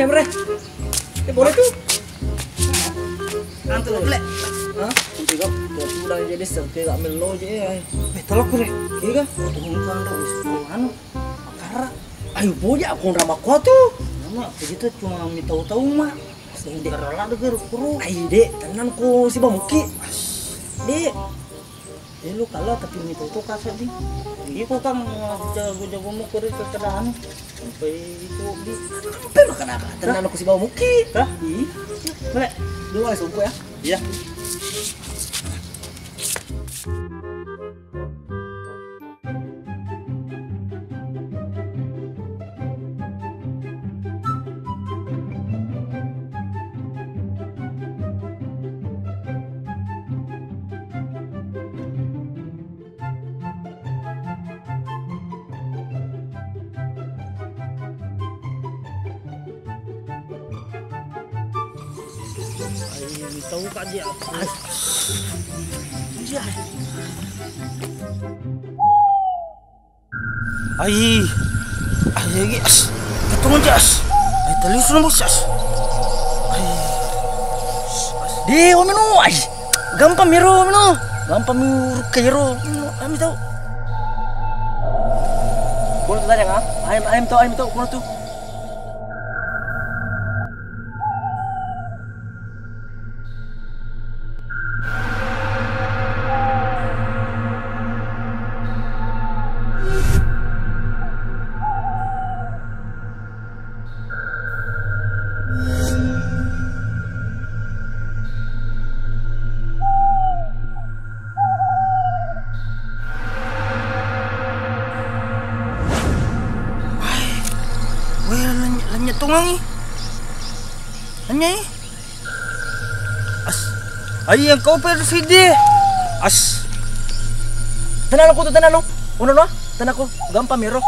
Emre. Boleh tuh. Antu boleh. Hah? Tiga pulang jadi serti gak melo je. Tolak boleh. Iya kan? Bukan dong, anu. Akara. Ayo boya aku nama kau tuh. Nama begitu cuma tahu-tahu mah. Sing derala deger kuru. Ayo dek, tenan ku si Bamuki. Dek, Lu kalah tapi tahu kasar di. Iya kok kang jago-jago mau kuri kekeraan. Sampai itu di. apa makan apa? Tenan aku si Bamuki. Hah? Ih, Boleh. dua sumpah ya. Iya. Tahu kak dia apa? Dia. Ai lagi as. Ketemu jas. Ai telusur bos as. Di omino ay. Gampang miro omino. Gampang miro kairo. Ami tahu. Boleh tanya nggak? Ayam tahu boleh tuh. Lanya tungang Lanya as. Ay yang kau persidi. As. Tenan aku tuh tenan lo. Uno no? Tenan aku gampang miro.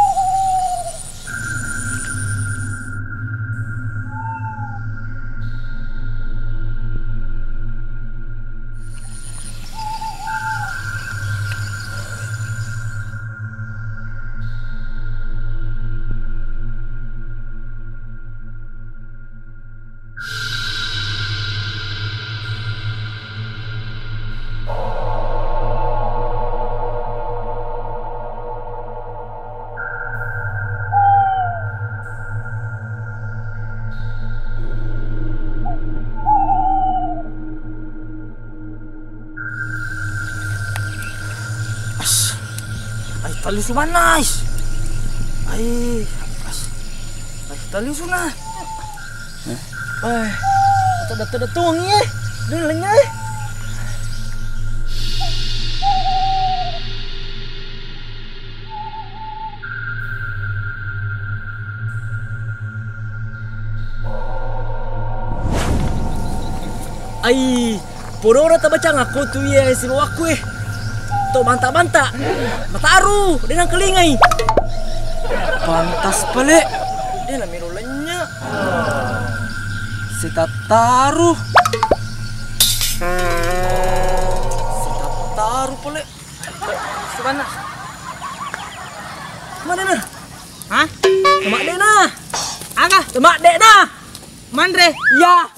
Tali sumanas. Ay tali suna. Ay, ada tuang ye. Dun lengay. Ay, pura-pura tak baca ngaku tuh ya si bawa aku Tuh banta-banta, mataru, dia nang kelingai. Pantas pale. Dia nak mirulanya. Si tataru. Si tataru pale. Sebana. Mana na? Hah? Temak dek na. Aga? Temak dek na. Mandre? Ya.